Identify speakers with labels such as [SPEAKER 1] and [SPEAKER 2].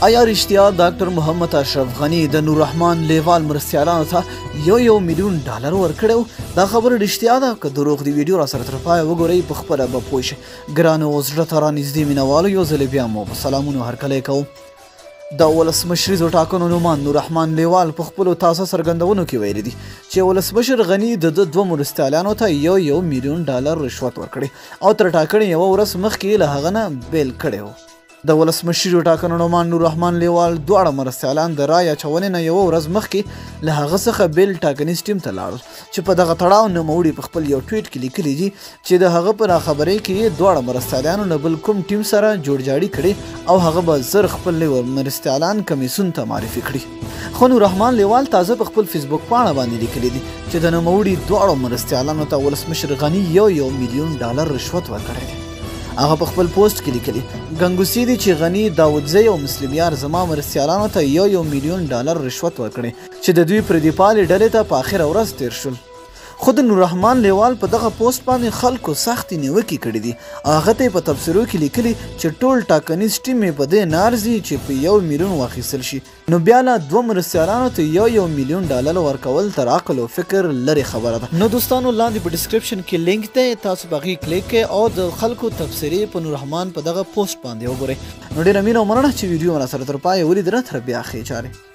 [SPEAKER 1] آیا رښتیا ډاکټر محمد اشرف غني د نور رحمان لیوال مرستیالانو ته یو میلیون ډالر ورکړی؟ دا خبره رښتیا ده که دروغ دی؟ ویډیو را سره تر پایه وګورئ، په خپله به پوه شئ. ګرانو زړه ته رانږدې مینهوالو، یو ځل بیا مو په سلامونو هرکلی کوم. د ولسمشریزو ټاکنو نومان نور رحمان لیوال په خپلو تازه څرګندونو کې ویلي دي چې ولسمشر غني د دوه مرستیالانو ته یو میلیون ډالر رشوت ورکړی او تر ټاکنې یوه ورځ مخکې له هغه نه بیل کړی و. د ولسمشریزو ټاکنو نومان نور رحمان لیوال دواړه مرستیالان د رایې اچونې نه یوه ورځ مخکې له هغه څخه بیل ټاکنیز ټیم ته لاړل چې په دغه تړاو نوموړي په خپل یو ټویټ کې لیکلي دي چې د هغه په راخبرۍ کې دواړه مرستیالانو له بل کوم ټیم سره جوړجاړي کړي او هغه به زر خپل مرستیالان کمیسیون ته معرفي کړي. خو نور رحمان لیوال تازه په خپل فیسبوک پاڼه باندې لیکلي دي چې د نوموړي دواړو مرستیالانو ته ولسمشر غني یو میلیون ډالر رشوت ورکړی دی. هغه په خپل پوسټ کې لیکلي ګنګوسي دي چې غني داودزی او مسلمیار زما مرستیالانو ته یو میلیون ډالر رشوت ورکړی چې د دوی پردي پالې ډلې ته په اخره ورځ تیر شول. خو د نور رحمان لیوال په دغه پوسټ باندې خلکو سختې نیوکې کړي دي. هغه ته په تبصرو کې لیکلي چې ټول ټاکنیز ټیم یې په دې نه ارزي چې په یو میلیون واخیستل شي، نو بیا له دوه مرستیالانو ته یو میلیون ډالر ورکول تر عقل او فکر لرې خبره ده. نو دوستانو لاندې په ډسکرپشن کې لینک دی، تاسو په هغې کلیک کړئ او د خلکو تبصرې په نور رحمان په دغه پوسټ باندې وګورئ. نو ډېره مینه او مننه چې ویډیو مو راسره تر پایه ولیدله. تر بیا ښې چارې.